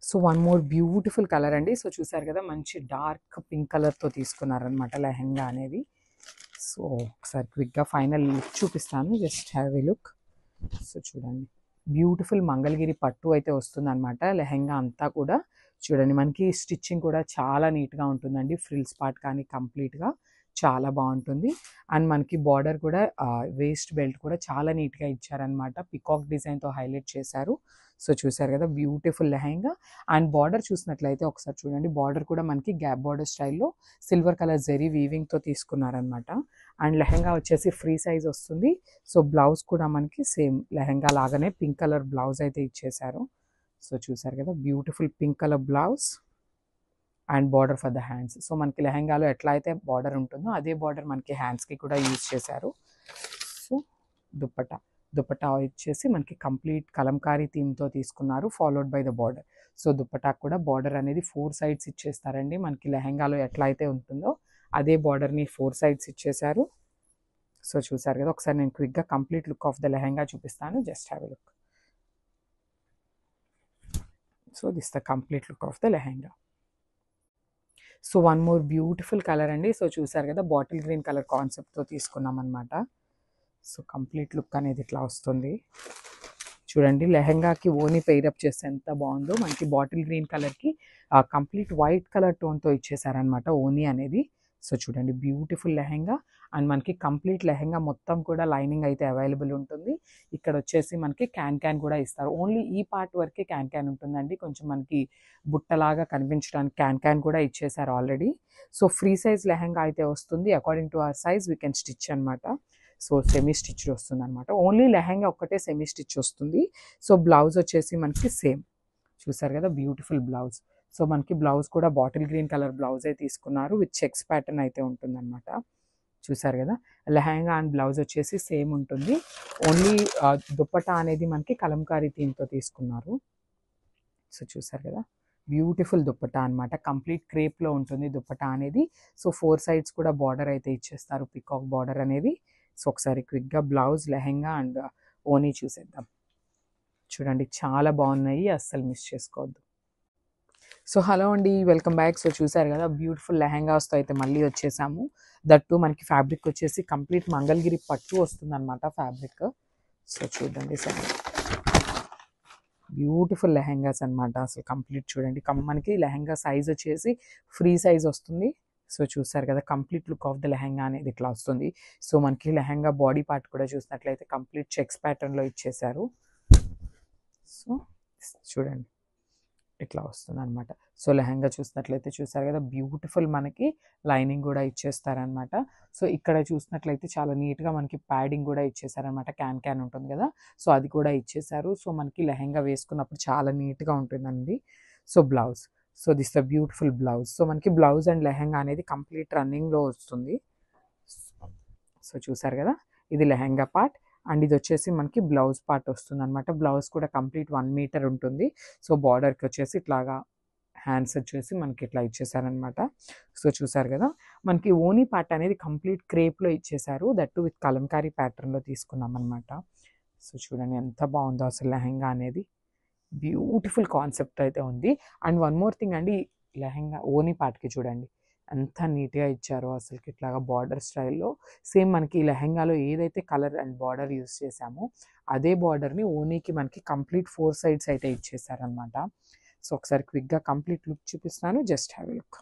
So one more beautiful colour అండి. So చూసారు కదా, మంచి డార్క్ పింక్ కలర్తో తీసుకున్నారనమాట లెహెంగా అనేది. సో ఒకసారి క్విక్గా ఫైనల్ లుక్ చూపిస్తాను, just have a look. So చూడండి, బ్యూటిఫుల్ మంగళగిరి పట్టు అయితే వస్తుంది అనమాట లెహెంగా అంతా కూడా. చూడండి, మనకి స్టిచ్చింగ్ కూడా చాలా నీట్గా ఉంటుందండి. ఫ్రిల్స్ పార్ట్ కానీ కంప్లీట్గా చాలా బాగుంటుంది. అండ్ మనకి బార్డర్ కూడా వేస్ట్ బెల్ట్ కూడా చాలా నీట్గా ఇచ్చారనమాట. పికాక్ డిజైన్తో హైలైట్ చేశారు. సో చూసారు కదా, బ్యూటిఫుల్ లెహెంగా. అండ్ బార్డర్ చూసినట్లయితే ఒకసారి చూడండి, బార్డర్ కూడా మనకి గ్యాప్ బార్డర్ స్టైల్లో సిల్వర్ కలర్ జరీ వీవింగ్తో తీసుకున్నారనమాట. అండ్ లెహెంగా వచ్చేసి ఫ్రీ సైజ్ వస్తుంది. సో బ్లౌజ్ కూడా మనకి సేమ్ లెహెంగా లాగానే పింక్ కలర్ బ్లౌజ్ అయితే ఇచ్చేసారు. సో చూసారు కదా, beautiful pink colour blouse and border for the hands. So మనకి లెహెంగాలో ఎట్లా అయితే బార్డర్ ఉంటుందో అదే బార్డర్ మనకి హ్యాండ్స్కి కూడా యూజ్ చేశారు. సో దుప్పటా వచ్చేసి మనకి కంప్లీట్ కలంకారీ థీమ్తో తీసుకున్నారు, followed by the border. So dupatta కూడా బార్డర్ అనేది 4 సైడ్స్ ఇచ్చేస్తారండి. మనకి లెహెంగాలో ఎట్లా అయితే ఉంటుందో అదే బార్డర్ని 4 సైడ్స్ ఇచ్చేశారు. సో చూసారు కదా, ఒకసారి నేను క్విక్గా complete look of the lehenga చూపిస్తాను, just have a look. So this the complete look of the lehenga. So one more beautiful colour అండి. సో చూసారు కదా, బాటిల్ గ్రీన్ కలర్ కాన్సెప్ట్తో తీసుకున్నాం అనమాట. సో కంప్లీట్ లుక్ అనేది ఇట్లా వస్తుంది. చూడండి, లెహెంగాకి ఓని పెయిరప్ చేస్తే ఎంత బాగుందో. మనకి బాటిల్ గ్రీన్ కలర్కి కంప్లీట్ వైట్ కలర్ టోన్తో ఇచ్చేసారనమాట ఓని అనేది. సో చూడండి, బ్యూటిఫుల్ లెహెంగా. అండ్ మనకి కంప్లీట్ లెహెంగా మొత్తం కూడా లైనింగ్ అయితే అవైలబుల్ ఉంటుంది. ఇక్కడ వచ్చేసి మనకి క్యాన్ కూడా ఇస్తారు. ఓన్లీ ఈ పార్ట్ వరకే క్యాన్ ఉంటుందండి. కొంచెం మనకి బుట్టలాగా కనిపించడానికి క్యాన్ కూడా ఇచ్చేసారు already. So free size lehenga అయితే వస్తుంది. According to our size we can stitch అనమాట. సో సెమీ స్టిచ్ వస్తుంది అనమాట. ఓన్లీ లెహెంగా ఒక్కటే సెమీ స్టిచ్ వస్తుంది. సో బ్లౌజ్ వచ్చేసి మనకి సేమ్ చూసారు కదా, బ్యూటిఫుల్ బ్లౌజ్. సో మనకి బ్లౌజ్ కూడా బాటిల్ గ్రీన్ కలర్ బ్లౌజే తీసుకున్నారు, విత్ చెక్స్ ప్యాటర్న్ అయితే ఉంటుందన్నమాట. చూసారు కదా, లెహెంగా అండ్ బ్లౌజ్ వచ్చేసి సేమ్ ఉంటుంది. ఓన్లీ దుప్పటా అనేది మనకి కలంకారీ థీమ్తో తీసుకున్నారు. సో చూసారు కదా, బ్యూటిఫుల్ దుప్పటా అనమాట. కంప్లీట్ క్రేప్లో ఉంటుంది దుప్పటా అనేది. సో 4 సైడ్స్ కూడా బార్డర్ అయితే ఇచ్చేస్తారు, పికాక్ బార్డర్ అనేది. సో ఒకసారి క్విక్గా బ్లౌజ్, లెహెంగా అండ్ ఓనీ చూసేద్దాం. చూడండి, చాలా బాగున్నాయి, అస్సలు మిస్ చేసుకోవద్దు. సో హలో అండి, వెల్కమ్ బ్యాక్. సో చూసారు కదా, బ్యూటిఫుల్ లెహెంగాస్తో అయితే మళ్ళీ వచ్చేసాము. దట్టు మనకి ఫ్యాబ్రిక్ వచ్చేసి కంప్లీట్ మంగళగిరి పట్టు వస్తుంది అనమాట ఫ్యాబ్రిక్. సో చూడండి సార్, బ్యూటిఫుల్ లెహెంగాస్ అనమాట. అసలు కంప్లీట్ చూడండి, మనకి లెహెంగా సైజ్ వచ్చేసి ఫ్రీ సైజ్ వస్తుంది. సో చూసారు కదా, complete look of the lehenga అనేది ఇట్లా వస్తుంది. సో మనకి లెహెంగా బాడీ పార్ట్ కూడా చూసినట్లయితే కంప్లీట్ చెక్స్ ప్యాటర్న్లో ఇచ్చేసారు. సో చూడండి, ఇట్లా వస్తుంది అనమాట. సో లెహెంగా చూసినట్లయితే చూసారు కదా, బ్యూటిఫుల్ మనకి లైనింగ్ కూడా ఇచ్చేస్తారనమాట. సో ఇక్కడ చూసినట్లయితే చాలా నీట్గా మనకి ప్యాడింగ్ కూడా ఇచ్చేసారనమాట. క్యాన్ ఉంటుంది కదా, సో అది కూడా ఇచ్చేసారు. సో మనకి లెహెంగా వేసుకున్నప్పుడు చాలా నీట్గా ఉంటుందండి. So blouse, so this the beautiful blouse. So మనకి బ్లౌజ్ అండ్ లెహెంగా అనేది కంప్లీట్ రన్నింగ్లో వస్తుంది. సో చూసారు కదా, ఇది లెహెంగా పార్ట్. అండ్ ఇది వచ్చేసి మనకి బ్లౌజ్ పార్ట్ వస్తుంది అనమాట. బ్లౌజ్ కూడా కంప్లీట్ 1 మీటర్ ఉంటుంది. సో బార్డర్కి వచ్చేసి ఇట్లాగా హ్యాండ్స్ వచ్చేసి మనకి ఇట్లా ఇచ్చేసారనమాట. సో చూసారు కదా, మనకి ఓనీ పార్ట్ అనేది కంప్లీట్ క్రేప్లో ఇచ్చేసారు. దట్టు విత్ కలంకారీ ప్యాటర్న్లో తీసుకున్నాం అనమాట. సో చూడండి ఎంత బాగుందో అసలు లెహెంగా అనేది. బ్యూటిఫుల్ కాన్సెప్ట్ అయితే ఉంది. అండ్ వన్ మోర్ థింగ్ అండి, లెహెంగా ఓనీ పార్ట్కి చూడండి ఎంత నీట్గా ఇచ్చారో అసలుకి, ఇట్లాగా బార్డర్ స్టైల్లో. సేమ్ మనకి ఈ లెహెంగాలో ఏదైతే కలర్ అండ్ బార్డర్ యూస్ చేసామో అదే బార్డర్ని ఓనీకి మనకి కంప్లీట్ 4 సైడ్స్ అయితే ఇచ్చేసారనమాట. సో ఒకసారి క్విక్గా కంప్లీట్ లుక్ చూపిస్తాను, జస్ట్ హ్యావ్ ఎ లుక్.